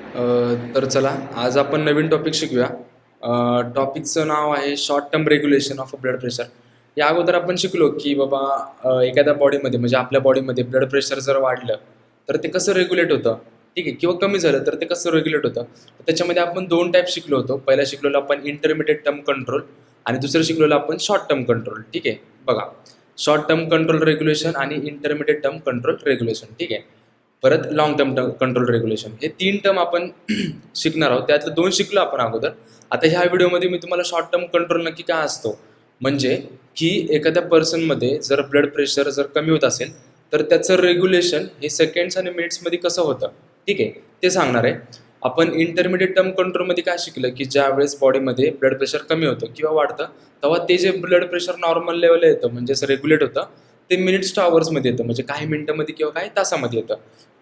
अ, तर चला आज आपण नवीन टॉपिक शिकूया. टॉपिकचं नाव आहे short term regulation of blood pressure. या अगोदर आपण शिकलो की बाबा एखाद्या बॉडीमध्ये म्हणजे आपल्या बॉडीमध्ये ब्लड प्रेशर जर वाढलं तर ते कसं रेग्युलेट होतं, ठीक आहे, किंवा कमी झालं तर ते कसं रेग्युलेट होतं. त्याच्यामध्ये आपण दोन टाईप शिकलो होतो. पहिला शिकलेलो आपण इंटरमिडिएट टर्म कंट्रोल आणि दुसरं शिकलेलं आपण शॉर्ट टर्म कंट्रोल. ठीक आहे, बघा, शॉर्ट टर्म कंट्रोल रेग्युलेशन आणि इंटरमिडिएट टर्म कंट्रोल रेग्युलेशन. ठीक आहे, परत लॉंग टर्म कंट्रोल रेग्युलेशन, हे तीन टर्म आपण शिकणार आहोत. त्यातलं दोन शिकलो आपण अगोदर. आता ह्या व्हिडिओमध्ये मी तुम्हाला शॉर्ट टर्म कंट्रोल नक्की काय असतो, म्हणजे की एखाद्या पर्सनमध्ये जर ब्लड प्रेशर जर कमी होत असेल तर त्याचं रेग्युलेशन हे सेकंड्स आणि मिनिट्समध्ये कसं होतं, ठीक आहे, ते सांगणार आहे. आपण इंटरमिडिएट टर्म कंट्रोलमध्ये काय शिकलं की ज्या वेळेस बॉडीमध्ये ब्लड प्रेशर कमी होतं किंवा वाढतं तेव्हा ते जे ब्लड प्रेशर नॉर्मल लेवलला येतं म्हणजे असं रेग्युलेट होतं ते मिनिट्स टू आवर्समध्ये येतं, म्हणजे काही मिनिटांमध्ये किंवा काही तासामध्ये येतं.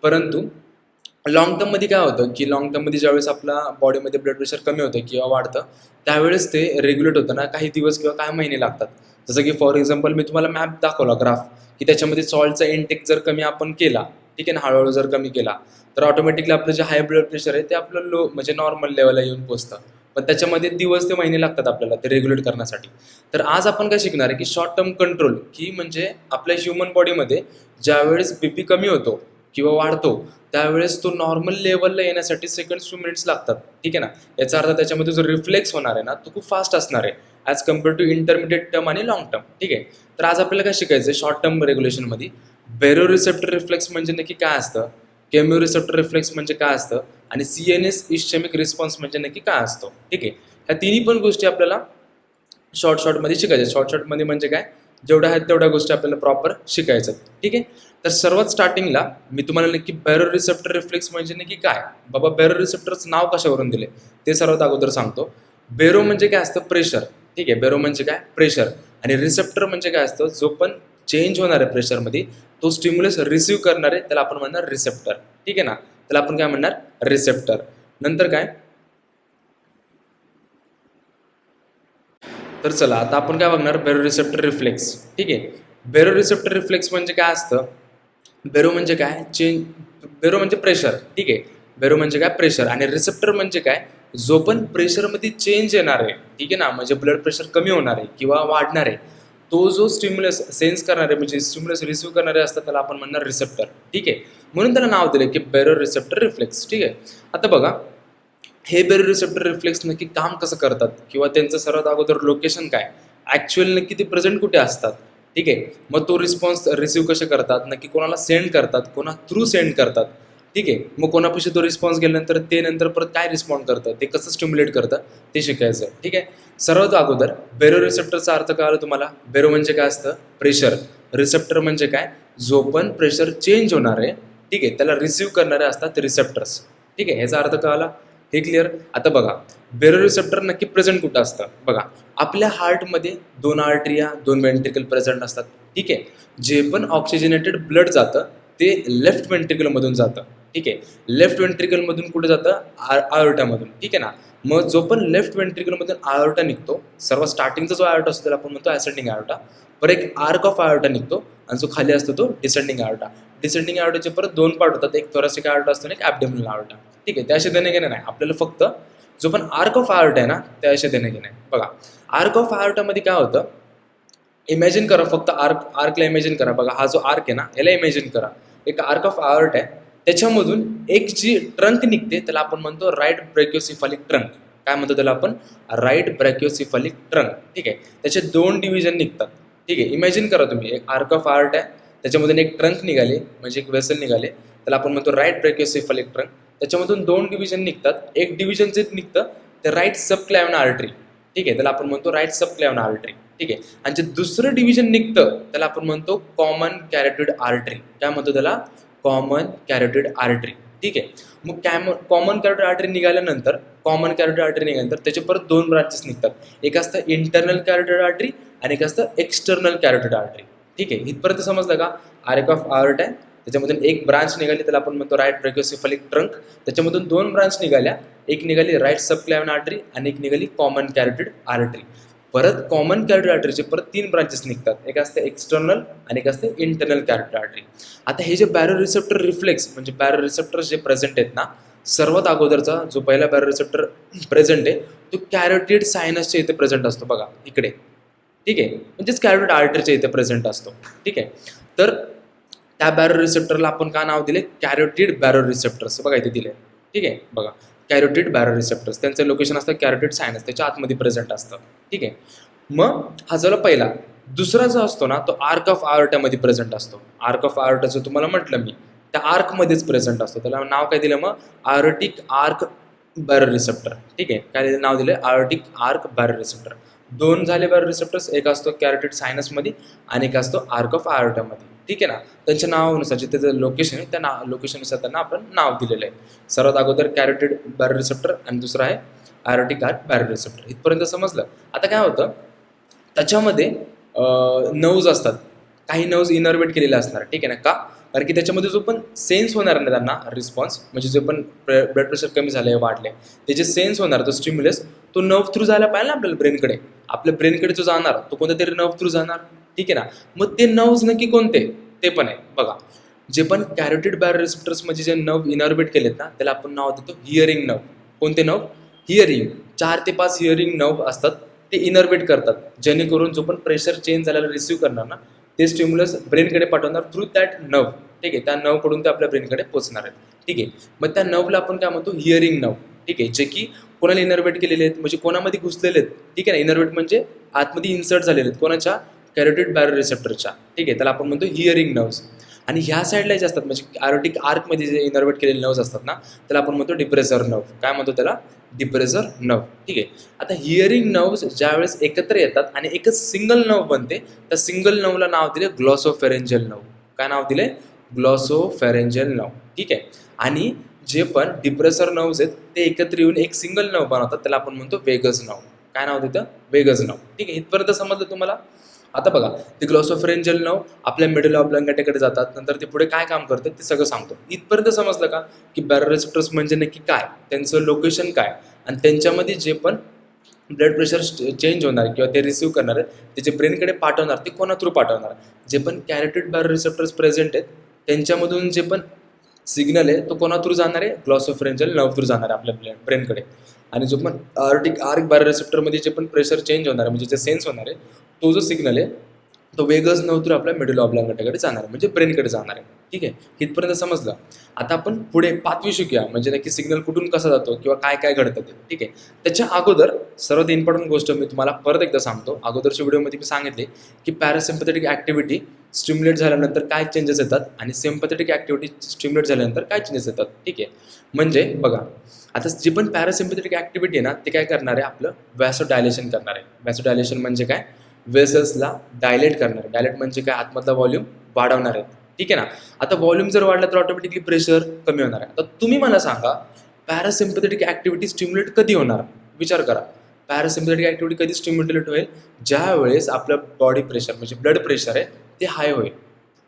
परंतु लाँग टर्ममध्ये काय होतं की लाँग टर्ममध्ये ज्यावेळेस आपला बॉडीमध्ये ब्लड प्रेशर कमी होतं किंवा वाढतं त्यावेळेस ते रेग्युलेट होतं ना काही दिवस किंवा काही महिने लागतात. जसं की फॉर एक्झाम्पल मी तुम्हाला मॅप दाखवला ग्राफ, की त्याच्यामध्ये सॉल्टचा इनटेक जर कमी आपण केला, ठीक आहे ना, हळूहळू जर कमी केला तर ऑटोमॅटिकली आपलं जे हाय ब्लड प्रेशर आहे ते आपलं लो म्हणजे नॉर्मल लेवलला येऊन पोचतं. पण त्याच्यामध्ये दिवस ते महिने लागतात आपल्याला ते रेग्युलेट करण्यासाठी. तर आज आपण काय शिकणार आहे की शॉर्ट टर्म कंट्रोल, की म्हणजे आपल्या ह्युमन बॉडीमध्ये ज्यावेळेस बीपी कमी होतो किंवा वाढतो त्यावेळेस तो नॉर्मल लेवलला येण्यासाठी सेकंड्स टू मिनिट्स लागतात. ठीक आहे ना, याचा अर्थ त्याच्यामध्ये जो रिफ्लेक्स होणार आहे ना तो खूप फास्ट असणार आहे as compared to intermediate term आणि लॉंग टर्म. ठीक आहे, तर आज आपल्याला काय शिकायचं आहे शॉर्ट टर्म रेग्युलेशनमध्ये. बेरो रिसेप्टर रिफ्लेक्स म्हणजे नक्की काय असतं, केमिओ रिसेप्टर रिफ्लेक्स म्हणजे काय असतं, आणि CNS इश्चेमिक रिस्पॉन्स म्हणजे नक्की काय असतो. ठीक आहे, ह्या तिन्ही पण गोष्टी आपल्याला शॉर्टमध्ये शिकायच्या. शॉर्टमध्ये म्हणजे काय, जेवढ्या आहेत तेवढ्या गोष्टी आपल्याला प्रॉपर शिकायच्यात. ठीक आहे, तर सर्वात स्टार्टिंगला मी तुम्हाला नक्की बॅरो रिसेप्टर रिफ्लेक्स म्हणजे नक्की काय, बाबा बॅरो रिसेप्टरचं नाव कशावरून दिले ते सर्वात अगोदर सांगतो. बेरो म्हणजे काय असतं, प्रेशर. ठीक आहे, बेरो म्हणजे काय, प्रेशर. आणि रिसेप्टर म्हणजे काय असतं, जो पण चेंज होणार आहे प्रेशरमध्ये तो स्टिम्युलस रिसिव्ह करणार आहे त्याला आपण म्हणणार रिसेप्टर. ठीक आहे ना, त्याला आपण काय म्हणणार, रिसेप्टर. नंतर काय, तर चला आता आपण काय बघणार, बेरो रिसेप्टर रिफ्लेक्स. ठीक आहे, बेरो रिसेप्टर रिफ्लेक्स म्हणजे काय असतं, बेरो म्हणजे काय, बेरो म्हणजे प्रेशर. ठीक आहे, बेरो म्हणजे काय, प्रेशर. आणि रिसेप्टर म्हणजे काय, जो पण प्रेशरमध्ये चेंज येणार आहे, ठीक आहे ना, म्हणजे ब्लड प्रेशर कमी होणार आहे किंवा वाढणार आहे तो जो स्टिम्युलस सेन्स करणारे म्हणजे स्टिम्युलस रिसिव्ह करणारे असतात त्याला आपण म्हणणार रिसेप्टर. ठीक आहे, म्हणून त्याला नाव दिलं की बेरो रिसेप्टर रिफ्लेक्स. ठीक आहे, आता बघा, हे बेरो रिसेप्टर रिफ्लेक्स नक्की काम कसं करतात किंवा त्यांचं सर्वात अगोदर लोकेशन काय, ॲक्च्युअल नक्की ते प्रेझेंट कुठे असतात. ठीक आहे, मग तो रिस्पॉन्स रिसिव्ह कसे करतात, नक्की कोणाला सेंड करतात, कोणा थ्रू सेंड करतात. ठीक आहे, मग कोणापाशी तो रिस्पॉन्स गेल्यानंतर ते नंतर परत काय रिस्पॉन्ड करतं, ते कसं स्टिम्युलेट करतं ते शिकायचं. ठीक आहे, सर्वात अगोदर बेरो रिसेप्टरचा अर्थ कळाला तुम्हाला. बेरो म्हणजे काय असतं, प्रेशर. रिसेप्टर म्हणजे काय, जो पण प्रेशर चेंज होणार आहे, ठीक आहे, त्याला रिसिव्ह करणारे असतात रिसेप्टर्स. ठीक आहे, ह्याचा अर्थ कळाला, हे क्लिअर. आता बघा, बेरो रिसेप्टर नक्की प्रेझेंट कुठं असतं, बघा, आपल्या हार्टमध्ये दोन आर्टरिया दोन वेंट्रिकल प्रेझेंट असतात. ठीक आहे, जे पण ऑक्सिजनेटेड ब्लड जातं ते लेफ्ट वेंट्रिकलमधून जातं. ठीक आहे, लेफ्ट वेंट्रिकलमधून कुठे जातं, आयोर्टामधून. ठीक आहे ना, मग जो पण लेफ्ट वेंट्रिकलमधून आयोर्टा निघतो, सर्वात स्टार्टिंगचा जो आयोर्टा असतो त्याला आपण म्हणतो ॲसेंडिंग आयोर्टा. परत एक आर्क ऑफ आयोर्टा निघतो आणि जो खाली असतो तो डिसेंडिंग आयोर्टा. डिसेंडिंग आयोर्टाचे परत दोन पार्ट होतात, एक थोरासिक आयोर्टा असतो आणि एक ॲब्डोमिनल आयोर्टा. ठीक आहे, त्याशी देणे घेणे नाही, आपल्याला फक्त जो पण आर्क ऑफ आयोर्टा आहे ना त्याशी देणे घेणे. बघा, आर्क ऑफ आयोर्टामध्ये काय होतं, इमॅजिन करा, फक्त आर्कला इमॅजिन करा. बघा, हा जो आर्क आहे ना याला इमॅजिन करा, एक आर्क ऑफ आर्ट आहे, त्याच्यामधून एक जी ट्रंक निघते त्याला आपण म्हणतो राईट ब्रॅकिओसिफालिक ट्रंक. काय म्हणतो त्याला आपण, राईट ब्रॅकिओसिफालिक ट्रंक. ठीक आहे, त्याचे दोन डिव्हिजन निघतात. ठीक आहे, इमॅजिन करा तुम्ही, एक आर्क ऑफ आर्ट आहे, त्याच्यामधून एक ट्रंक निघाले म्हणजे एक वेसल निघाले, त्याला आपण म्हणतो राईट ब्रॅकिओसिफालिक ट्रंक. त्याच्यामधून दोन डिव्हिजन निघतात, एक डिव्हिजन जे निघतं ते राईट सबक्लॅव्हन आर्टरी. ठीक आहे, त्याला आपण म्हणतो राईट सबक्लॅव्हन आर्टरी. ठीक आहे, आणि जे दुसरं डिव्हिजन निघतं त्याला आपण म्हणतो कॉमन कॅरोटिड आर्टरी. काय म्हणतो त्याला, कॉमन कॅरोटिड आर्टरी. ठीक आहे, मग कॉमन कॅरोटिड आर्टरी निघाल्यानंतर त्याचे परत दोन ब्रांचेस निघतात, एक असतं इंटरनल कॅरोटिड आर्टरी आणि एक असतं एक्सटर्नल कॅरोटिड आर्टरी. ठीक आहे, इथपर्यंत समजलं का, आर्क ऑफ आर्ट आहे, त्याच्यामधून एक ब्रांच निघाली त्याला आपण म्हणतो राईट ब्रॅकिओसिफालिक ट्रंक. त्याच्यामधून दोन ब्रांच निघाल्या, एक निघाली राईट सबक्लॅव्हन आर्टरी आणि एक निघाली कॉमन कॅरोटिड आर्टरी. परत कॉमन कॅरोटिड आर्टरीचे परत तीन ब्रांचेस निघतात, एक असते एक्सटर्नल आणि एक असते इंटरनल कॅरोटिड आर्टरी. आता हे जे बॅरो रिसेप्टर रिफ्लेक्स म्हणजे बॅरो रिसेप्टर्स जे प्रेझेंट आहेत ना सर्वात अगोदरचा जो पहिला बॅरोरिसेप्टर प्रेझेंट आहे तो कॅरोटिड सायनसच्या इथे प्रेझेंट असतो बघा इकडे, ठीक आहे, म्हणजेच कॅरोटिड आर्टरीच्या इथे प्रेझेंट असतो, ठीक आहे. तर त्या बॅरोरिसेप्टरला आपण काय नाव दिले, कॅरोटिड बॅरोरिसेप्टर्स बघा इथे दिले, ठीक आहे. बघा कॅरोटिड बॅरोरिसेप्टर्स, त्यांचं लोकेशन असतं कॅरोटिड सायनस, त्याच्या आतमध्ये प्रेझेंट असतं, ठीक आहे. मग हा झाला पहिला. दुसरा जो असतो ना तो आर्क ऑफ आयोर्टामध्ये प्रेझेंट असतो. आर्क ऑफ आयोर्टाचं तुम्हाला म्हटलं मी, त्या आर्कमध्येच प्रेझेंट असतो. त्याला नाव काय दिलं मग, आयोर्टिक आर्क बॅरोरिसेप्टर, ठीक आहे. काय नाव दिलं, आयोर्टिक आर्क बॅरोरिसेप्टर. दोन झाले बॅरोरिसेप्टर्स, एक असतो कॅरोटिड सायनसमध्ये आणि एक असतो आर्क ऑफ आयोर्टामध्ये, ठीक आहे ना. त्यांच्या नावानुसार जिथे जे लोकेशन आहे त्या लोकेशननुसार त्यांना आपण नाव दिलेलं आहे. सर्वात अगोदर कॅरोटिड बॅरोरिसेप्टर आणि दुसरा आहे आयोर्टिक आर्क बॅरोरिसेप्टर. इथपर्यंत समजलं. आता काय होतं, त्याच्यामध्ये नर्व्ज असतात, काही नर्व्ज इनर्वेट केलेले असणार, ठीक आहे ना. का, कारण की त्याच्यामध्ये जो पण सेन्स होणार नाही त्यांना रिस्पॉन्स, म्हणजे जे पण ब्लड प्रेशर कमी झालं आहे वाढले ते जे सेन्स होणार तो स्टिम्युलस तो नर्व थ्रू जायला पाहिजे ना आपल्याला ब्रेनकडे. आपल्या ब्रेनकडे जो जाणार तो कोणत्या तरी नर्व थ्रू जाणार, ठीक आहे ना. मग ते नर्व्ज नक्की कोणते ते पण आहे बघा. जे पण कॅरोटिड बॅरोरिसेप्टर्स म्हणजे जे नर्व इनर्वेट केलेत ना त्याला आपण नाव देतो हिअरिंग नर्व. कोणते नर्व, हिअरिंग. 4 ते 5 हिअरिंग नर्व असतात, ते इनर्वेट करतात, जेणेकरून जो पण प्रेशर चेंज झालेला रिसिव्ह करणार ना ते स्टिम्युलस ब्रेनकडे पाठवणार थ्रू दॅट नर्व, ठीक आहे. त्या नर्वकडून ते आपल्या ब्रेनकडे पोहोचणार आहेत, ठीक आहे. मग त्या नर्वला आपण काय म्हणतो, हिअरिंग नर्व, ठीक आहे. जे की कोणाला इनर्वेट केलेले आहेत, म्हणजे कोणामध्ये घुसलेले आहेत, ठीक आहे ना. इनर्वेट म्हणजे आतमध्ये इन्सर्ट झालेले आहेत कोणाच्या, कॅरोटिड बॅरोरिसेप्टरच्या, ठीक आहे. त्याला आपण म्हणतो हिअरिंग नर्व्स. आणि ह्या साईडला जे असतात म्हणजे आयोर्टिक आर्कमध्ये जे इनर्वेट केलेले नर्व्स असतात ना त्याला आपण म्हणतो डिप्रेसर नर्व. काय म्हणतो त्याला, डिप्रेसर नर्व, ठीक आहे. आता हिअरिंग नर्व्स ज्यावेळेस एकत्र येतात आणि एकच सिंगल नर्व बनते, त्या सिंगल नर्वला नाव दिले ग्लॉसोफेरेंजियल नर्व. काय नाव दिले, ग्लॉसोफेरेंजियल नर्व, ठीक आहे. आणि जे पण डिप्रेसर नर्व्स आहेत ते एकत्र येऊन एक सिंगल नर्व बनवतात, त्याला आपण म्हणतो वेगस नर्व. काय नाव देतं, वेगस नर्व, ठीक आहे. इथपर्यंत समजलं तुम्हाला. आता बघा ते ग्लॉसोफेरेंजियल नर्व आपल्या मेडुला ऑब्लांगेटाकडे जातात, नंतर ते पुढे काय काम करतात ते सगळं सांगतो. इथपर्यंत समजलं का की बॅरोरिसेप्टर्स म्हणजे नक्की काय, त्यांचं लोकेशन काय, आणि त्यांच्यामध्ये जे पण ब्लड प्रेशर चेंज होणार किंवा ते रिसिव्ह करणार आहेत ते जे ब्रेनकडे पाठवणार ते कोणा थ्रू पाठवणार. जे पण कॅरोटिड बॅरोरिसेप्टर्स प्रेझेंट आहेत त्यांच्यामधून जे पण सिग्नल आहे तो कोणा थ्रू जाणार आहे, ग्लॉसोफेरेंजियल नर्व थ्रू जाणार आहे आपल्या ब्रेनकडे. आणि जो पण आर्टिक आर्क बॅरोरिसेप्टरमध्ये जे पण प्रेशर चेंज होणार आहे म्हणजे जे सेन्स होणार आहे तो जो सिग्नल आहे तो वेगळंच नर्व थ्रू आपल्या मेडुला ऑब्लांगेटाकडे जाणार आहे, म्हणजे ब्रेनकडे जाणार आहे, ठीक आहे. इथपर्यंत समजलं. आता आपण पुढे पाचवी शिकूया, म्हणजे नक्की सिग्नल कुठून कसा जातो किंवा काय काय घडतं ते, ठीक आहे. त्याच्या अगोदर सर्वात इम्पॉर्टंट गोष्ट मी तुम्हाला परत एकदा सांगतो. अगोदरच्या व्हिडिओमध्ये मी सांगितले की पॅरासिम्पॅथेटिक ॲक्टिव्हिटी स्टिम्युलेट झाल्यानंतर काय चेंजेस येतात आणि सिम्पॅथेटिक ॲक्टिव्हिटी स्टिम्युलेट झाल्यानंतर काय चेंजेस येतात, ठीक आहे. म्हणजे बघा आता जे पण पॅरासिम्पॅथेटिक ॲक्टिव्हिटी आहे ना ते काय करणार आहे, आपलं व्हॅसोडायलेशन करणार आहे. व्हॅसोडायलेशन म्हणजे काय, वेसल्सला डायलेट करणार आहे. डायलेट म्हणजे काय, आतमधला व्हॉल्यूम वाढवणार आहे, ठीक आहे ना. आता व्हॉल्यूम जर वाढला तर ऑटोमॅटिकली प्रेशर कमी होणार आहे. आता तुम्ही मला सांगा पॅरासिम्पॅथेटिक ॲक्टिव्हिटी स्टिम्युलेट कधी होणार, विचार करा. पॅरासिम्पॅथेटिक ॲक्टिव्हिटी कधी स्टिम्युलेट होईल, ज्या वेळेस आपलं बॉडी प्रेशर म्हणजे ब्लड प्रेशर आहे ते हाय होईल,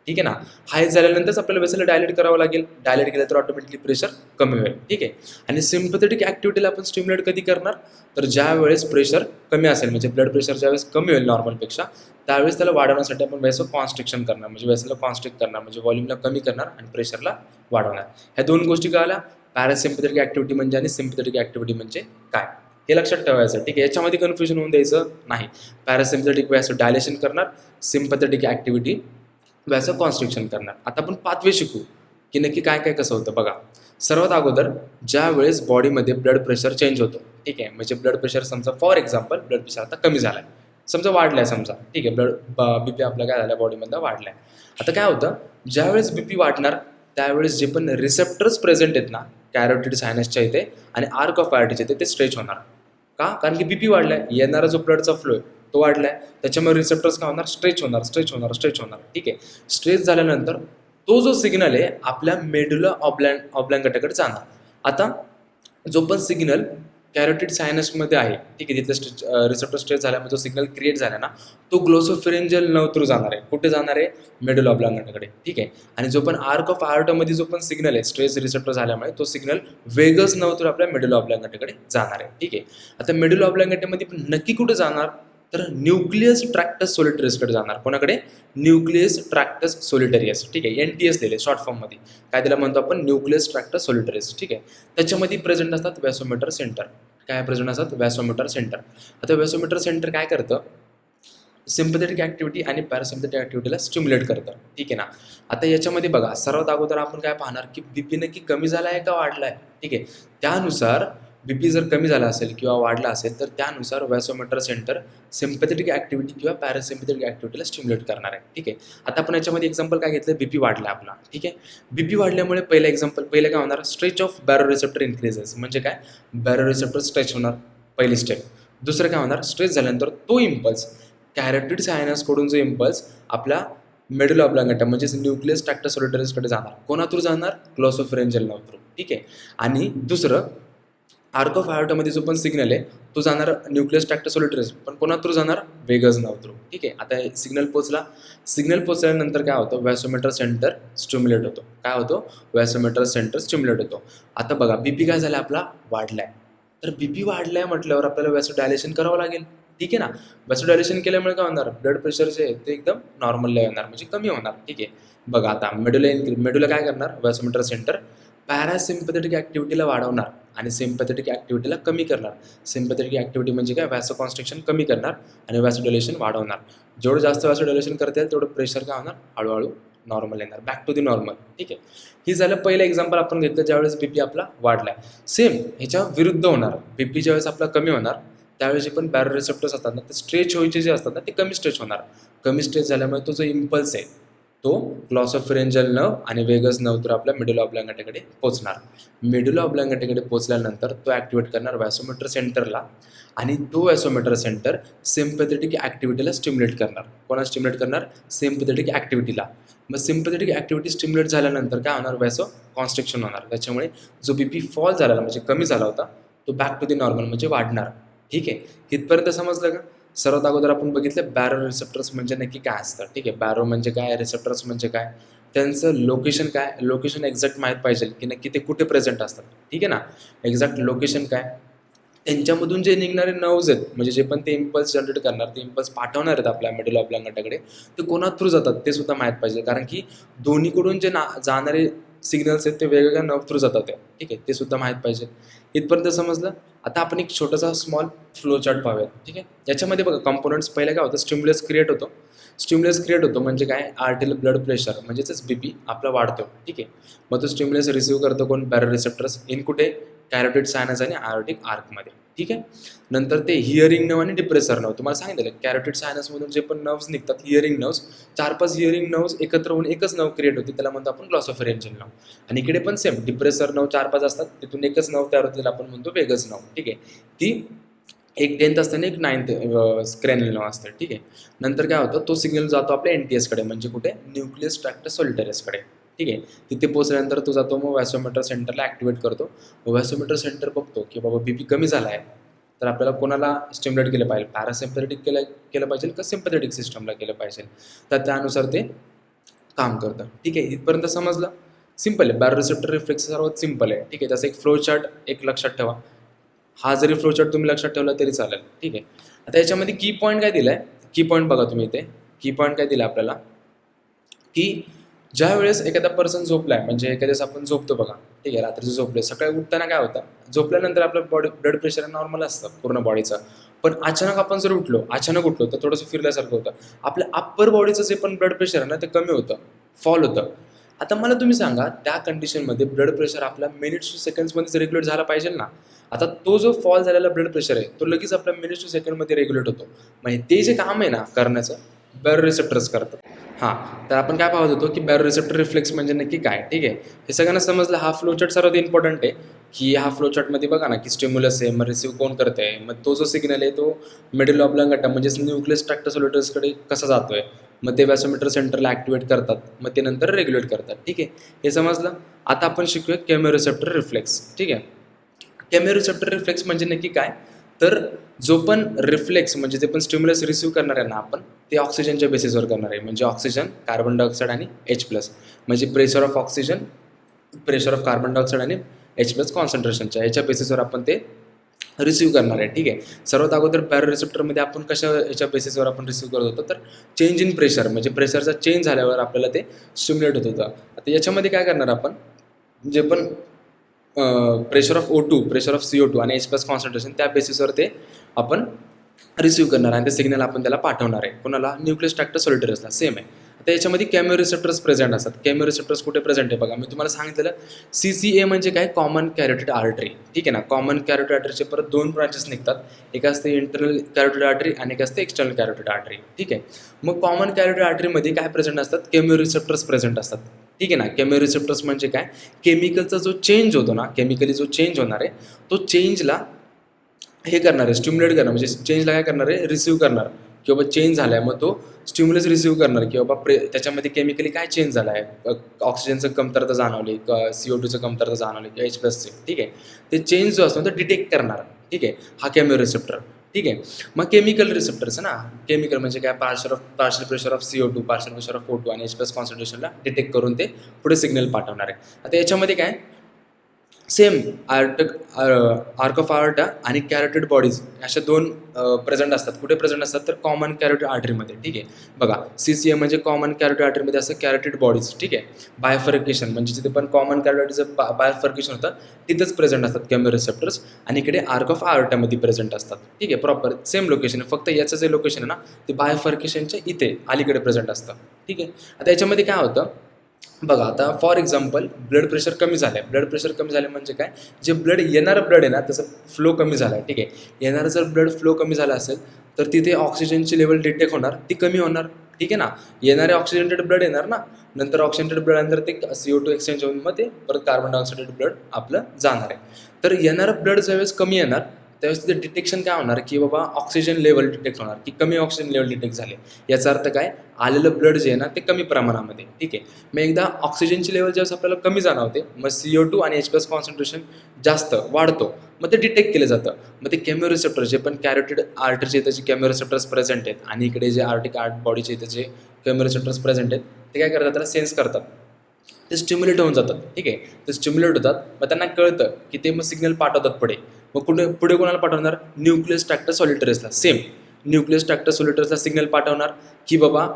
ठीक आहे ना. हाय झाल्यानंतरच आपल्याला वेसलला डायलेट करावं लागेल. डायलेट केलं तर ऑटोमॅटिकली प्रेशर कमी होईल, ठीक आहे. आणि सिम्पॅथेटिक ॲक्टिव्हिटीला आपण स्टिम्युलेट कधी करणार, तर ज्या वेळेस प्रेशर कमी असेल म्हणजे ब्लड प्रेशर ज्यावेळेस कमी होईल नॉर्मलपेक्षा त्यावेळेस त्याला वाढवण्यासाठी आपण वेसो कॉन्स्ट्रिक्शन करणार, म्हणजे वेसलला कॉन्स्ट्रिक्ट करणार, म्हणजे व्हॉल्यूमला कमी करणार आणि प्रेशरला वाढवणार. ह्या दोन गोष्टी कळाल्या, पॅरासिम्पॅथेटिक ॲक्टिव्हिटी म्हणजे आणि सिम्पॅथेटिक ॲक्टिव्हिटी म्हणजे काय हे लक्षात ठेवायचं, ठीक आहे. याच्यामध्ये कन्फ्युजन होऊन द्यायचं नाही. पॅरासिम्पॅथेटिक व्यासो डायलेशन करणार, सिम्पॅथेटिक ॲक्टिव्हिटी व्यासो कॉन्स्ट्रिक्शन करणार. आता आपण पाचवे शिकू की नक्की काय काय कसं होतं. बघा सर्वात अगोदर ज्या वेळेस बॉडीमध्ये ब्लड प्रेशर चेंज होतो, ठीक आहे. म्हणजे ब्लड प्रेशर समजा फॉर एक्झाम्पल ब्लड प्रेशर आता कमी झाला आहे, समजा वाढलं आहे समजा, ठीक आहे. बी पी आपला काय झाला बॉडीमधला वाढला आहे. आता काय होतं, ज्यावेळेस बी पी वाढणार त्यावेळेस जे पण रिसेप्टर्स प्रेझेंट आहेत ना कॅरोटिड सायनसच्या इथे आणि आर्क ऑफ आयोर्टाच्या इथे ते स्ट्रेच होणार. का, कारण की बी पी वाढला आहे, येणारा जो ब्लडचा फ्लो आहे तो वाढला आहे, त्याच्यामुळे रिसेप्टर्स काय होणार, स्ट्रेच होणार स्ट्रेच होणार स्ट्रेच होणार, ठीक आहे. स्ट्रेच झाल्यानंतर तो जो सिग्नल आहे आपल्या मेडुला ऑब्लांगेटाकडे जाणार. आता जो पण सिग्नल कॅरोटिड सायनसमध्ये आहे, ठीक आहे, तिथलं रिसेप्टर स्ट्रेच झाल्यामुळे जो सिग्नल क्रिएट झाला ना तो ग्लॉसोफेरेंजियल नर्व थ्रू जाणार आहे. कुठे जाणार आहे, मेडुला ऑब्लांगेटाकडे, ठीक आहे. आणि जो पण आर्क ऑफ आयोर्टामध्ये जो पण सिग्नल आहे स्ट्रेच रिसेप्टर झाल्यामुळे तो सिग्नल वेगस नर्व थ्रू आपल्या मेडुला ऑब्लांगेटाकडे जाणार आहे, ठीक आहे. आता मेडुला ऑब्लांगेटामध्ये पण नक्की कुठे जाणार, तर न्यूक्लियस ट्रॅक्टस सोलिटरीसकडे जाणार. कोणाकडे? न्यूक्लियस ट्रॅक्टस सोलिटरियस. ठीक आहे, NTS लिहिले शॉर्ट फॉर्ममध्ये. काय त्याला म्हणतो आपण? न्यूक्लियस ट्रॅक्टस सोलिटरियस. ठीक आहे, त्याच्यामध्ये प्रेझेंट असतात व्हॅसोमीटर सेंटर. काय प्रेझेंट असतात? व्हॅसोमीटर सेंटर. आता व्हॅसोमीटर सेंटर काय करतं? सिम्पथेटिक ॲक्टिव्हिटी आणि पॅरासिम्पथेटिक ॲक्टिव्हिटीला स्टिम्युलेट करतं. ठीक आहे ना. आता याच्यामध्ये बघा, सर्वात अगोदर आपण काय पाहणार की BP नक्की कमी झाला आहे का वाढला आहे. ठीक आहे, त्यानुसार BP जर कमी झाला असेल किंवा वाढला असेल तर त्यानुसार व्हॅसोमीटर सेंटर सिम्पथेटिक ॲक्टिव्हिटी किंवा पॅरासिम्पथेटिक ॲक्टिव्हिटीला स्टिम्युलेट करणार आहे. ठीक आहे, आता आपण याच्यामध्ये एक्झाम्पल काय घेतलं? BP वाढला आपला. ठीक आहे, BP वाढल्यामुळे पहिलं एक्झाम्पल काय होणार? Stretch of barrow receptor increases. म्हणजे काय? बॅरो रिसेप्टर स्ट्रेच होणार, पहिली स्टेप. दुसरं काय होणार? स्ट्रेच झाल्यानंतर तो इम्पल्स कॅरोटिड सायनसकडून जो इम्पल्स आपला मेडुला ऑब्लांगेटा म्हणजेच न्यूक्लियस ट्रॅक्टस सोलिटरीसकडे जाणार. कोणातून जाणार? Glossopharyngeal nerve through. ठीक आहे, आणि दुसरं आर्क ऑफ आयोटामध्ये जो पण सिग्नल आहे तो जाणार न्यूक्लियस ट्रॅक्टस सोलिटरीस, पण कोणातून जाणार? Vagus nerve through. ठीक आहे, आता सिग्नल पोचल्यानंतर काय होतं? व्हॅसोमीटर सेंटर स्टिम्युलेट होतो. काय होतो? व्हॅसोमीटर सेंटर स्टिम्युलेट होतो. आता बघा, BP काय झाला आपला? वाढलाय. तर BP वाढलाय म्हटल्यावर आपल्याला व्हॅसोडायलेशन करावं लागेल. ठीक आहे ना. व्हॅसोडायलेशन केल्यामुळे काय होणार? ब्लड प्रेशर जे आहे ते एकदम नॉर्मलला येणार, म्हणजे कमी होणार. ठीक आहे, बघा आता मेडुला काय करणार? व्हॅसोमीटर सेंटर पॅरासिम्पथेटिक ॲक्टिव्हिटीला वाढवणार आणि सिम्पथेटिक ॲक्टिव्हिटीला कमी करणार. सिम्पथेटिक ॲक्टिव्हिटी म्हणजे काय? व्हॅसोकॉन्स्ट्रिक्शन कमी करणार आणि व्हॅसोडायलेशन वाढवणार. जेवढं जास्त व्हॅसोडायलेशन करता येईल तेवढं प्रेशर काय होणार? हळूहळू नॉर्मल येणार, बॅक टू दी नॉर्मल. ठीक आहे, ही झालं पहिलं एक्झाम्पल आपण घेतलं ज्यावेळेस BP आपला वाढला. सेम ह्याच्या विरुद्ध होणार. BP ज्यावेळेस आपला कमी होणार त्यावेळेस जे पण बॅरो रिसेप्टर्स असतात ना ते स्ट्रेच व्हायचे जे असतात ना ते कमी स्ट्रेच होणार. कमी स्ट्रेच झाल्यामुळे तो जो इम्पल्स आहे तो ग्लॉसोफेरेंजियल नर्व्ह आणि वेगस नर्व्ह तर आपल्या मेडुला ऑब्लांगेटाकडे पोहोचणार. मेडुला ऑब्लांगेटाकडे पोहोचल्यानंतर तो ॲक्टिवेट करणार व्हॅसोमीटर सेंटरला आणि तो व्हॅसोमीटर सेंटर सिम्पथेटिक ॲक्टिव्हिटीला स्टिम्युलेट करणार. कोणाला स्टिम्युलेट करणार? सिम्पथेटिक ॲक्टिव्हिटीला. मग सिम्पथेटिक ॲक्टिव्हिटी स्टिम्युलेट झाल्यानंतर काय होणार? व्हॅसो कॉन्स्ट्रिक्शन होणार. त्याच्यामुळे जो BP फॉल झालेला म्हणजे कमी झाला होता तो बॅक टू दी नॉर्मल म्हणजे वाढणार. ठीक आहे, इथपर्यंत समजलं का? सर्वात अगोदर आपण बघितलं बॅरो रिसेप्टर्स म्हणजे नक्की काय असतं. ठीक आहे, बॅरो म्हणजे काय? रिसेप्टर्स म्हणजे काय? त्यांचं लोकेशन काय? लोकेशन एक्झॅक्ट माहीत पाहिजे की नक्की ते कुठे प्रेझेंट असतात. ठीक आहे ना, एक्झॅक्ट लोकेशन काय? त्यांच्यामधून जे निघणारे नर्व्ज आहेत म्हणजे जे पण ते इम्पल्स जनरेट करणार, ते इम्पल्स पाठवणार आहेत आपल्या मेडुला ऑब्लांगेटाकडे, ते कोणा थ्रू जातात ते सुद्धा माहीत पाहिजे. कारण की दोन्हीकडून जे जाणारे सिग्नल्स आहेत ते वेगवेगळ्या नर्व्ह थ्रू जातात ते. ठीक आहे, ते सुद्धा माहीत पाहिजे. इथपर्यंत समजलं. आता आपण एक छोटासा स्मॉल फ्लो चार्ट पाहूयात. ठीक आहे, याच्यामध्ये बघा कंपोनंट्स पहिलं काय होतं? स्टिम्युलस क्रिएट होतो म्हणजे काय? आर्टिल ब्लड प्रेशर म्हणजेच BP आपला वाढतो. ठीक आहे, मग तो स्टिम्युलस रिसिव्ह करतो कोण? बॅरो रिसेप्टर्स इन कुठे? कॅरोटिड सायनस आणि आयोटिक आर्कमध्ये. ठीक आहे, नंतर ते हिअरिंग नर्व्ह आणि डिप्रेसर नर्व्ह तुम्हाला सांगितलं. कॅरोटिड सायनसमधून जे पण नर्व्स निघतात हिअरिंग नर्व्स, 4-5 हिअरिंग नर्व्स एकत्र होऊन एकच नर्व्ह क्रिएट होते, त्याला म्हणतो आपण ग्लॉसोफेरेंजियल नर्व्ह. आणि इकडे पण सेम डिप्रेसर नर्व्ह 4-5 असतात, तिथून एकच नर्व्ह तयार होते, त्याला आपण म्हणतो वेगस नर्व्ह. ठीक आहे, ती एक 10th असते आणि एक 9th क्रेनियल नर्व्ह असतं. ठीक आहे, नंतर काय होतं? तो सिग्नल जातो आपल्या NTS कडे म्हणजे कुठे? न्यूक्लियस ट्रॅक्टस सोलिटरीसकडे. ठीक आहे, तिथे पोहोचल्यानंतर तो जातो मग व्हॅसोमीटर सेंटरला ॲक्टिवेट करतो. व्हॅसोमीटर सेंटर बघतो की बाबा BP कमी झाला आहे, तर आपल्याला कोणाला स्टिम्युलेट केलं पाहिजे? पॅरासिम्पथेटिक केलं पाहिजे का सिम्पथेटिक सिस्टमला केलं पाहिजे? तर त्यानुसार ते काम करतं. ठीक आहे, इथपर्यंत समजलं. सिम्पल आहे. बॅरो रिसेप्टर रिफ्लेक्स सर्वात सिम्पल आहे. ठीक आहे, त्याचा एक फ्लो चार्ट एक लक्षात ठेवा. हा जरी फ्लो चार्ट तुम्ही लक्षात ठेवला तरी चालेल. ठीक आहे, आता याच्यामध्ये की पॉईंट काय दिलं आहे? की पॉईंट बघा तुम्ही इथे. की पॉईंट काय दिला आपल्याला? की ज्या वेळेस एखादा पर्सन झोपला आहे म्हणजे एखाद्यास आपण झोपतो बघा. ठीक आहे, रात्रीचं झोपले, सकाळी उठताना काय होतं? झोपल्यानंतर आपलं ब्लड प्रेशर नॉर्मल असतं पूर्ण बॉडीचं, पण अचानक आपण जर अचानक उठलो तर थोडंसं फिरल्यासारखं होतं. आपल्या अप्पर बॉडीचं जे पण ब्लड प्रेशर आहे ना ते कमी होतं, फॉल होतं. आता मला तुम्ही सांगा त्या कंडिशनमध्ये ब्लड प्रेशर आपला मिनिट्स टू सेकंड्समध्येच रेग्युलेट झाला पाहिजे ना. आता तो जो फॉल झालेला ब्लड प्रेशर आहे तो लगेच आपल्या मिनिट्स टू सेकंडमध्ये रेग्युलेट होतो. म्हणजे ते जे काम आहे ना करण्याचं बॅरो रिसेप्टर्स करतात. हां, तर आपण काय पाहत होतो की बॅरो रिसेप्टर रिफ्लेक्स म्हणजे नक्की काय? ठीक आहे, हे सगळ्यांना समजलं. हा फ्लो चार्ट सर्वात इम्पॉर्टंट आहे की हा फ्लो चार्टमध्ये बघा ना की स्टिम्युलस आहे, मग रिसिव्ह कोण करत आहे, मग तो जो सिग्नल आहे तो मेडुला ऑब्लांगेटा म्हणजेच न्यूक्लियस ट्रॅक्टस सोलिटरीसकडे कसा जातो आहे, मग ते व्हॅसोमीटर सेंटरला ॲक्टिवेट करतात, मग ते नंतर रेग्युलेट करतात. ठीक आहे, हे समजलं. आता आपण शिकूया केमोरिसेप्टर रिफ्लेक्स. ठीक आहे, केमोरिसेप्टर रिफ्लेक्स म्हणजे नक्की काय? तर जो पण रिफ्लेक्स म्हणजे जे पण स्टिम्युलस रिसिव्ह करणार आहे ना आपण ते ऑक्सिजनच्या बेसिसवर करणार आहे. म्हणजे ऑक्सिजन, कार्बन डायऑक्साईड आणि H+. म्हणजे प्रेशर ऑफ कार्बन डायऑक्साईड आणि H+ कॉन्सन्ट्रेशनच्या याच्या बेसिसवर आपण ते रिसीव्ह करणार आहे. ठीक आहे. सर्वात अगोदर बॅरोरिसेप्टरमध्ये आपण कशा याच्या बेसिसवर आपण रिसीव्ह करत होतो, तर चेंज इन प्रेशर, म्हणजे प्रेशरचा चेंज झाल्यावर आपल्याला ते स्टिम्युलेट होत होतं. आता याच्यामध्ये काय करणार आपण, जे पण pressure of O2, pressure of CO2 आणि H+ कॉन्सन्ट्रेशन, त्या बेसिसवर ते आपण रिसीव्ह करणार आणि ते सिग्नल आपण त्याला पाठवणार आहे. कोणाला? न्यूक्लियस ट्रॅक्टर सॉलिटरीसला. सेम आहे. आता याच्यामध्ये कॅमिओरिसेप्टर्स प्रेझेंट असतात. कॅमिओरिसेप्टर्स कुठे प्रेझेंट आहे बघा, मी तुम्हाला सांगितलेलं CCA म्हणजे काय, कॉमन कॅरोटिड आर्टरी. ठीक आहे ना. कॉमन कॅरोटिड आर्टरीचे परत 2 ब्रांचेस निघतात. एक असते इंटरनल कॅरोटिड आर्टरी आणि एक असते एक्सटर्नल कॅरोटिड आर्टरी. ठीक आहे. मग कॉमन कॅरोटिड आर्टरीमध्ये काय प्रेझेंट असतात, कॅमिओरिसेप्टर्स प्रेझेंट असतात. ठीक आहे ना. कॅमिओरिसेप्टर्स म्हणजे काय, केमिकलचा जो चेंज होतो ना, केमिकली जो चेंज होणार आहे, तो चेंजला हे करणार आहे, स्टिम्युलेट करणार, म्हणजे चेंजला काय करणार आहे, रिसीव्ह करणार, की बाबा चेंज झाला आहे, मग तो स्टिम्युलस रिसीव्ह करणार, की बाबा त्याच्यामध्ये केमिकली काय चेंज झाला आहे, ऑक्सिजनचं कमतरता जाणवली, CO2चं कमतरता जाणवली, किंवा H+चे. ठीक आहे. ते चेंज जो असतो तो डिटेक्ट करणार. ठीक आहे. हा कॅमिओरिसेप्टर. ठीक आहे. मग केमिकल रिसेप्टर्स ना, केमिकल म्हणजे काय, partial pressure of CO2, partial pressure of O2 आणि H+ कॉन्सन्ट्रेशनला डिटेक्ट करून ते पुढे सिग्नल पाठवणार आहे. आता याच्यामध्ये काय, सेम आर्क ऑफ आर्टा आणि कॅरोटिड बॉडीज अशा 2 प्रेझेंट असतात. कुठे प्रेझेंट असतात, तर कॉमन कॅरोटिड आर्टरीमध्ये. ठीक आहे. बघा, CCA म्हणजे कॉमन कॅरोटिड आर्टरीमध्ये असं कॅरोटिड बॉडीज. ठीक आहे. बायफर्केशन म्हणजे जिथे पण कॉमन कॅरोटिडचं बायफर्केशन होतं तिथंच प्रेझेंट असतात कॅमिओरिसेप्टर्स, आणि इकडे आर्क ऑफ आर्टामध्ये प्रेझेंट असतात. ठीक आहे. प्रॉपर सेम लोकेशन आहे, फक्त याचं जे लोकेशन आहे ना, ते बायफर्केशनच्या इथे अलीकडे प्रेझेंट असतं. ठीक आहे. आता याच्यामध्ये काय होतं बघा, आता फॉर एक्झाम्पल ब्लड प्रेशर कमी झालं आहे. ब्लड प्रेशर कमी झाले म्हणजे काय, जे येणारं ब्लड आहे ना, त्याचं फ्लो कमी झाला आहे. ठीक आहे. येणारं जर ब्लड फ्लो कमी झाला असेल तर तिथे ऑक्सिजनची लेवल डिटेक्ट होणार, ती कमी होणार. ठीक आहे ना. येणारे ऑक्सिजनेटेड ब्लड येणार ना, नंतर ऑक्सिजनेटेड ब्लड नंतर ते CO2 एक्सचेंज होऊन मग ते परत कार्बन डायऑक्साइडेड ब्लड आपलं जाणार आहे. तर येणारं ब्लड ज्यावेळेस कमी येणार त्यावेळेस तिथे डिटेक्शन काय होणार, की बाबा ऑक्सिजन लेवल डिटेक्ट होणार, की कमी ऑक्सिजन लेवल डिटेक्ट झाले. याचा अर्थ काय, आलेलं ब्लड जे आहे ना ते कमी प्रमाणामध्ये. ठीक आहे. मग एकदा ऑक्सिजनची लेवल ज्यावेळेस आपल्याला कमी जाणवते, मग CO2 आणि H+ कॉन्सन्ट्रेशन जास्त वाढतो, मग ते डिटेक्ट केलं जातं. मग ते कॅमिओरिसेप्टर जे पण कॅरोटिड आर्टरीचे त्याचे कॅमिओरिसेप्टर्स प्रेझेंट आहेत, आणि इकडे जे आर्टिक बॉडीचे त्याचे कॅमिओरिसेप्टर्स प्रेझेंट आहेत, ते काय करतात, त्याला सेन्स करतात, ते स्टिम्युलेट होऊन जातात. ठीक आहे. ते स्टिम्युलेट होतात, मग त्यांना कळतं की ते मग सिग्नल पाठवतात पुढे. मग पुढे कोणाला पाठवणार, न्यूक्लियस ट्रॅक्टर सॉलिटरीसला. सेम न्यूक्लियस ट्रॅक्टर सॉलिटरीसला सिग्नल पाठवणार, की बाबा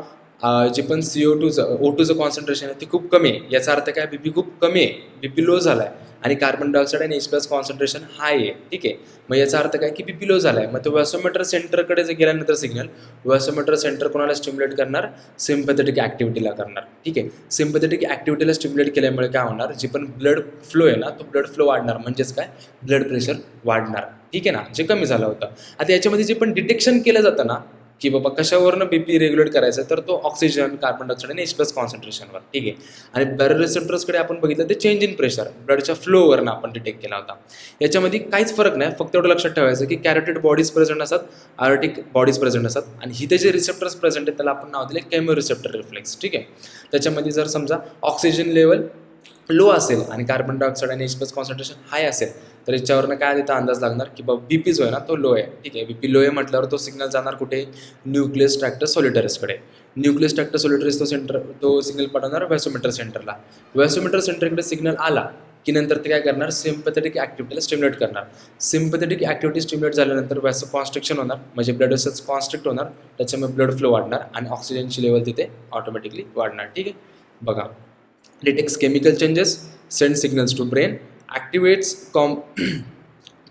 जे पण O2चं कॉन्सन्ट्रेशन आहे ते खूप कमी आहे. याचा अर्थ काय, BP खूप कमी आहे, BP लो झाला आहे, आणि कार्बन डायऑक्साईड आणि H+ कॉन्सन्ट्रेशन हाय आहे. ठीक आहे. मग याचा अर्थ काय, की BP लो झाला आहे. मग तो व्हॅसोमीटर सेंटरकडे जे गेल्यानंतर सिग्नल, व्हॅसोमीटर सेंटर कोणाला स्टिम्युलेट करणार, सिम्पॅथेटिक ॲक्टिव्हिटीला करणार. ठीक आहे. सिम्पॅथेटिक ॲक्टिव्हिटीला स्टिम्युलेट केल्यामुळे काय होणार, जे पण ब्लड फ्लो आहे ना, तो ब्लड फ्लो वाढणार, म्हणजेच काय, ब्लड प्रेशर वाढणार. ठीक आहे ना, जे कमी झालं होतं. आता याच्यामध्ये जे पण डिटेक्शन केलं जातं ना, की बाबा कशावरनं BP रेग्युलेट करायचं, तर तो ऑक्सिजन, कार्बन डायऑक्साईड आणि H+ कॉन्सन्ट्रेशनवर. ठीक आहे. आणि बॅरोरिसेप्टर्सकडे आपण बघितलं ते चेंज इन प्रेशर, ब्लडच्या फ्लोवरनं आपण डिटेक्ट केला होता. याच्यामध्ये काहीच फरक नाही, फक्त एवढं लक्षात ठेवायचं की कॅरोटिड बॉडीज प्रेझेंट असतात, आर्टिक बॉडीज प्रेझेंट असतात, आणि इथे जे रिसेप्टर्स प्रेझेंट आहेत त्याला आपण नाव दिले कॅमिओरिसेप्टर रिफ्लेक्स. ठीक आहे. त्याच्यामध्ये जर समजा ऑक्सिजन लेवल लो असेल आणि कार्बन डायऑक्साईड आणि H+ कॉन्सन्ट्रेशन हाय असेल, तर याच्यावरनं काय तिथं अंदाज लागणार, की बाबा BP जो आहे ना तो लो आहे. ठीक आहे. BP लो आहे म्हटल्यावर तो सिग्नल जाणार कुठे, न्यूक्लियस ट्रॅक्टर सॉलिटरीसकडे. न्यूक्लियस ट्रॅक्टर सॉलिटरीस तो सिग्नल पाठवणार व्हॅसोमीटर सेंटरला. व्हॅसोमीटर सेंटरकडे सिग्नल आला की नंतर ते काय करणार, सिम्पॅथेटिक ॲक्टिव्हिटीला स्टिम्युलेट करणार. सिम्पॅथेटिक ॲक्टिव्हिटी स्टिम्युलेट झाल्यानंतर व्हॅसो कॉन्स्ट्रिक्शन होणार, म्हणजे ब्लड वेसल्स कॉन्स्ट्रिक्ट होणार, त्याच्यामुळे ब्लड फ्लो वाढणार आणि ऑक्सिजनची लेवल तिथे ऑटोमॅटिकली वाढणार. ठीक आहे. बघा, detects chemical changes, sends signals to brain, activates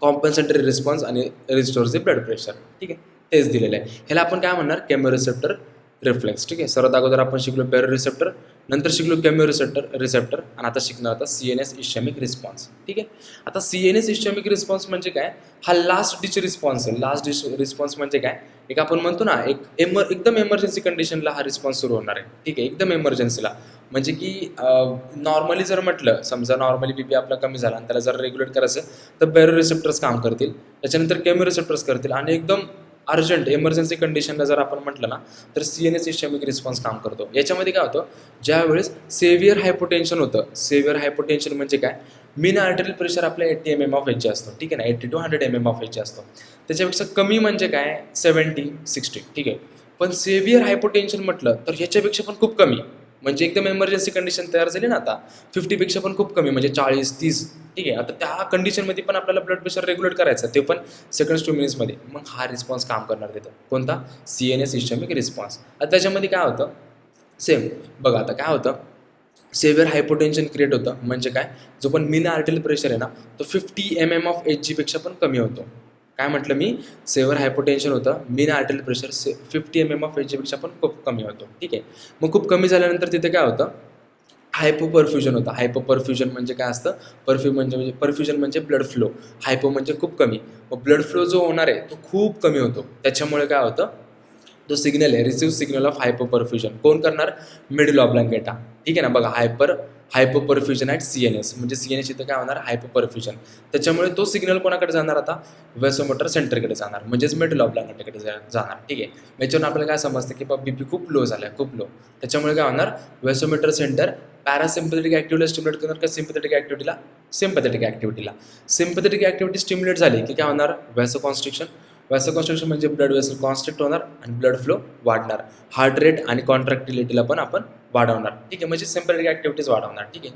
compensatory response आणि रिस्टोर्स द ब्लड प्रेशर. ठीक आहे. तेच दिलेलं आहे. ह्याला आपण काय म्हणणार, कॅमिओरिसेप्टर रिफ्लेक्स. ठीक आहे. सर्वात अगोदर आपण शिकलो बॅरोरिसेप्टर, नंतर शिकलो कॅमिओरिसेप्टर आणि आता शिकणार आता CNS इश्चॅमिक रिस्पॉन्स. ठीक आहे. आता CNS इश्चॅमिक रिस्पॉन्स म्हणजे काय, हा लास्ट डिच रिस्पॉन्स आहे. लास्ट डिच रिस्पॉन्स म्हणजे काय, एक आपण म्हणतो ना, एकदम एमर्जन्सी कंडिशनला हा रिस्पॉन्स सुरू होणार आहे. ठीक आहे. एकदम एमर्जन्सीला, म्हणजे की नॉर्मली जर म्हटलं, समजा नॉर्मली BP आपला कमी झाला आणि त्याला जर रेग्युलेट करायचं तर बॅरोरिसेप्टर्स काम करतील, त्याच्यानंतर कॅमिओरिसेप्टर्स करतील, आणि एकदम अर्जंट एमर्जन्सी कंडिशनला जर आपण म्हटलं ना तर CNS इश्चॅमिक रिस्पॉन्स काम करतो. याच्यामध्ये काय होतं, ज्यावेळेस सेव्हिअर हायपोटेन्शन होतं. सेव्हिअर हायपोटेन्शन म्हणजे काय, मीन आर्टरियल प्रेशर आपल्या 80 mm/H असतो. ठीक आहे ना, 80 to 100 mm/H असतो. त्याच्यापेक्षा कमी म्हणजे काय, 70-60. ठीक आहे. पण सेव्हिअर हायपोटेन्शन म्हटलं तर ह्याच्यापेक्षा पण खूप कमी, म्हणजे एकदम इमर्जन्सी कंडिशन तयार झाली ना आता 50पेक्षा पण खूप कमी म्हणजे 40-30, ठीक आहे. आता त्या कंडिशनमध्ये पण आपल्याला ब्लड प्रेशर रेग्युलेट करायचं ते पण सेकंड्स टू मिनिट्समध्ये. मग हा रिस्पॉन्स काम करणार तिथं कोणता CNS इस्चेमिक रिस्पॉन्स. आता त्याच्यामध्ये काय होतं सेम बघा आता काय होतं सेव्हिअर हायपोटेन्शन क्रिएट होतं म्हणजे काय जो पण मीन आर्टियल प्रेशर आहे ना तो 50 mm/Hg पेक्षा पण कमी होतो. काय म्हटलं मी सेव्हिअर हायपोटेन्शन होतं मीन आर्टियल प्रेशर 50 mm/Hg पेक्षा पण खूप कमी होतो. ठीक आहे. मग खूप कमी झाल्यानंतर तिथे काय होतं हायपोपरफ्युजन होतं. हायपोपरफ्युजन म्हणजे काय असतं परफ्युजन म्हणजे ब्लड फ्लो. हायपो म्हणजे खूप कमी. मग ब्लड फ्लो जो होणार आहे तो खूप कमी होतो. त्याच्यामुळे काय होतं जो सिग्नल आहे रिसिव्ह सिग्नल ऑफ हायपोपरफ्युजन कोण करणार मिडल ऑब्लांगेटा. ठीक आहे ना बघा हायपोपरफ्युजन ॲट CNS म्हणजे CNS इथं काय होणार हायपोपरफ्युजन. त्याच्यामुळे तो सिग्नल कोणाकडे जाणार आता व्हॅसोमोटर सेंटरकडे जाणार म्हणजेच मिडल ऑब्लांगेटाकडे जाणार. ठीक आहे. याच्यावरून आपल्याला काय समजतं की बाबा BP खूप लो झाला आहे खूप लो. त्याच्यामुळे काय होणार व्हॅसोमोटर सेंटर पॅरासिम्पॅथेटिक ॲक्टिव्हिटीला स्टिम्युलेट करणार का सिम्पॅथेटिक ॲक्टिव्हिटीला सिम्पॅथेटिक ॲक्टिव्हिटी स्टिम्युलेट झाली की काय होणार व्हॅसोकॉन्स्ट्रिक्शन म्हणजे ब्लड वेसल कॉन्स्ट्रिक्ट होणार आणि ब्लड फ्लो वाढणार. हार्ट रेट आणि कॉन्ट्रॅक्टिलिटीला पण आपण वाढवणार. ठीक आहे म्हणजे सिम्पॅथेटिक ॲक्टिव्हिटीज वाढवणार. ठीक आहे.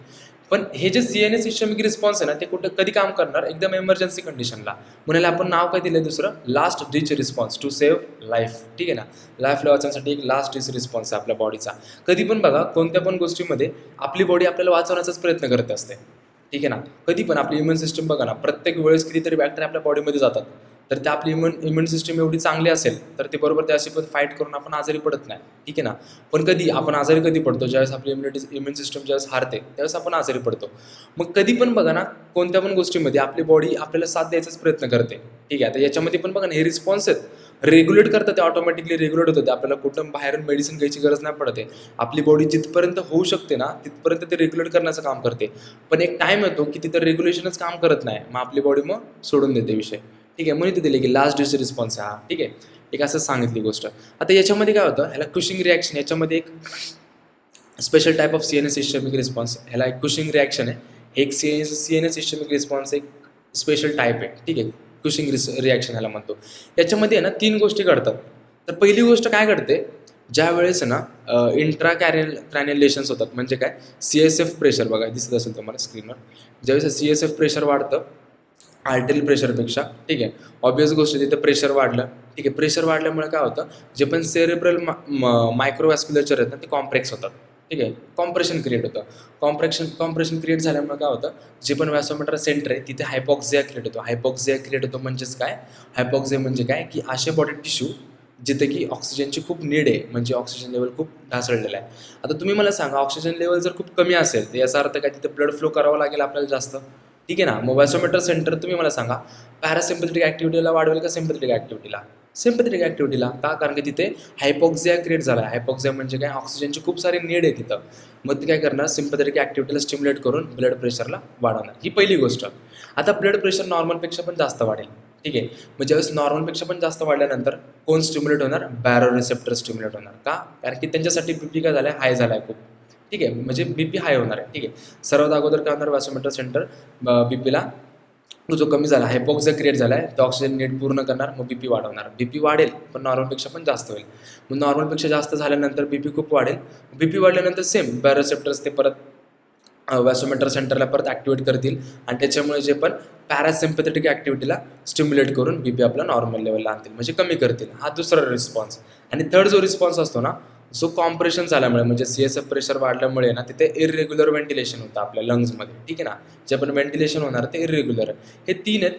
पण हे जे CNS इस्चेमिक रिस्पॉन्स आहे ना ते कुठं कधी काम करणार एकदम इमर्जन्सी कंडिशनला. म्हणून आपण नाव काय दिलं दुसरं last ditch response to save life. ठीक आहे ना लाईफला वाचवण्यासाठी एक लास्ट डिच रिस्पॉन्स आहे आपल्या बॉडीचा. कधी पण बघा कोणत्या पण गोष्टीमध्ये आपली बॉडी आपल्याला वाचवण्याचाच प्रयत्न करत असते. ठीक आहे ना कधी पण आपली इम्युन सिस्टम बघा ना प्रत्येक वेळेस कितीतरी बॅक्टेरिया आपल्या बॉडीमध्ये जातात तर त्या आपली इम्युन सिस्टम एवढी चांगली असेल तर ते बरोबर त्याशी पण फाईट करून आपण आजारी पडत नाही. ठीक आहे ना. पण कधी आपण आजारी कधी पडतो ज्यावेळेस आपली इम्युन सिस्टम ज्यावेळेस हारते त्यावेळेस आपण आजारी पडतो. मग कधी पण बघा ना कोणत्या पण गोष्टीमध्ये आपली बॉडी आपल्याला साथ द्यायचाच प्रयत्न करते. ठीक आहे. आता याच्यामध्ये पण बघा ना हे रिस्पॉन्स आहेत रेग्युलेट करतात ते ऑटोमॅटिकली रेग्युलेट होतं ते आपल्याला कुठं बाहेरून मेडिसिन घ्यायची गरज नाही पडते. आपली बॉडी जिथपर्यंत होऊ शकते ना तिथपर्यंत ते रेग्युलेट करण्याचं काम करते. पण एक टाईम येतो की तिथं रेग्युलेशनच काम करत नाही मग आपली बॉडी मग सोडून देते विषय. ठीक आहे म्हणून ते दिले की लास्ट डिस रिस्पॉन्स हा. ठीक आहे. एक असं सांगितली गोष्ट. आता याच्यामध्ये काय होतं ह्याला कुशिंग रिॲक्शन याच्यामध्ये एक special type of CNS ischaemic response ह्याला एक कुशिंग रिॲक्शन आहे. एक CNS इस्चेमिक रिस्पॉन्स एक स्पेशल टाईप आहे. ठीक आहे. कुशिंग रिॲक्शन ह्याला म्हणतो. याच्यामध्ये ना 3 गोष्टी घडतात. तर पहिली गोष्ट काय घडते ज्या वेळेस ना क्रॅनियलेशन्स होतात म्हणजे काय CSF प्रेशर बघा दिसत असेल तुम्हाला स्क्रीनवर ज्यावेळेस CSF प्रेशर वाढतं आर्टेरियल प्रेशरपेक्षा. ठीक आहे. ऑब्वियस गोष्ट तिथं प्रेशर वाढलं. ठीक आहे. प्रेशर वाढल्यामुळे काय होतं जे पण सेरेब्रल मायक्रोवॅस्क्युलेचर आहेत ना ते कॉम्प्रेक्स होतात. ठीक आहे. कॉम्प्रेशन क्रिएट होतं. कॉम्प्रेशन क्रिएट झाल्यामुळे काय होतं जे पण व्हॅसोमीटर सेंटर आहे तिथे हायपॉक्झिया क्रिएट होतो म्हणजेच काय हायपॉक्झिया म्हणजे काय की असे बॉडी टिश्यू जिथे की ऑक्सिजनची खूप नीड आहे म्हणजे ऑक्सिजन लेवल खूप ढासळलेलं आहे. आता तुम्ही मला सांगा ऑक्सिजन लेवल जर खूप कमी असेल तर याचा अर्थ काय तिथे ब्लड फ्लो करावा लागेल आपल्याला जास्त. ठीक आहे ना. मग व्हॅसोमीटर सेंटर तुम्ही मला सांगा पॅरासिम्पॅथेटिक ॲक्टिव्हिटीला वाढवेल का सिम्पॅथेटिक ॲक्टिव्हिटीला का कारण की तिथे हायपॉक्झिया क्रिएट झाला आहे. हायपॉक्झिया म्हणजे काय ऑक्सिजनची खूप सारी नीड आहे तिथं. मग ते काय करणार सिम्पॅथेटिक ॲक्टिव्हिटीला स्टिम्युलेट करून ब्लड प्रेशरला वाढवणार. ही पहिली गोष्ट. आता ब्लड प्रेशर नॉर्मलपेक्षा पण जास्त वाढेल. ठीक आहे. मग ज्यावेळेस नॉर्मलपेक्षा पण जास्त वाढल्यानंतर कोण स्टिम्युलेट होणार बॅरो रिसेप्टर स्टिम्युलेट होणार का कारण की त्यांच्यासाठी BP काय झाला आहे हाय झाला आहे खूप. ठीक आहे. म्हणजे BP हाय होणार आहे. ठीक आहे. सर्वात अगोदर काय होणार व्हॅसोमीटर सेंटर BPला जो कमी झाला हायपॉक्झिया क्रिएट झाला आहे तो ऑक्सिजन नीड पूर्ण करणार मग BP वाढवणार. BP वाढेल पण नॉर्मलपेक्षा पण जास्त होईल. मग नॉर्मलपेक्षा जास्त झाल्यानंतर BP खूप वाढेल. BP वाढल्यानंतर सेम बॅरोसेप्टर्स ते परत व्हॅसोमीटर सेंटरला परत ॲक्टिवेट करतील आणि त्याच्यामुळे जे पण पॅरासिम्पॅथेटिक ॲक्टिव्हिटीला स्टिम्युलेट करून BP आपला नॉर्मल लेवलला आणतील म्हणजे कमी करतील. हा दुसरा रिस्पॉन्स. आणि थर्ड जो रिस्पॉन्स असतो ना जो कॉम्प्रेशन झाल्यामुळे म्हणजे CSF प्रेशर वाढल्यामुळे ना तिथे इरेग्युलर व्हेंटिलेशन होतं आपल्या लंग्समध्ये. ठीक आहे ना. जे पण व्हेंटिलेशन होणार ते इरेग्युलर आहे. हे 3 आहेत.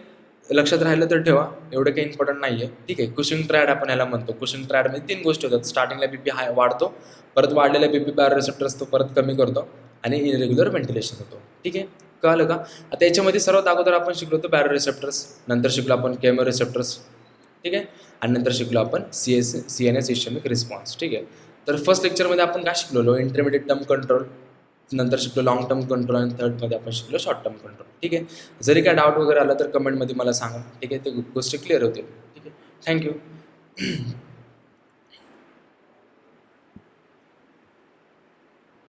लक्षात राहिलं तर ठेवा एवढं काही इम्पॉर्टंट नाही आहे. ठीक आहे. कुशिंग ट्रायड आपण याला म्हणतो. कुशिंग ट्रायडमध्ये 3 गोष्टी होतात. स्टार्टिंगला BP हाय वाढतो परत वाढलेला BP बॅरोरिसेप्टर्स तो परत कमी करतो आणि इरेग्युलर व्हेंटिलेशन होतो. ठीक आहे. कळलं का. आता याच्यामध्ये सर्वात अगोदर आपण शिकलो होतो बॅरोरिसेप्टर्स नंतर शिकलो आपण केमोरिसेप्टर्स. ठीक आहे. आणि नंतर शिकलो आपण CNS इस्चेमिक रिस्पॉन्स. ठीक आहे. तर फर्स्ट लेक्चरमध्ये आपण काय शिकलो इंटरमिडिएट टर्म कंट्रोल नंतर शिकलो लॉंग टर्म कंट्रोल आणि थर्डमध्ये आपण शिकलो शॉर्ट टर्म कंट्रोल. ठीक आहे. जरी काय डाऊट वगैरे आला तर कमेंटमध्ये मला सांगा. ठीक आहे. ते गोष्टी क्लिअर होतील. ठीक आहे. थँक्यू.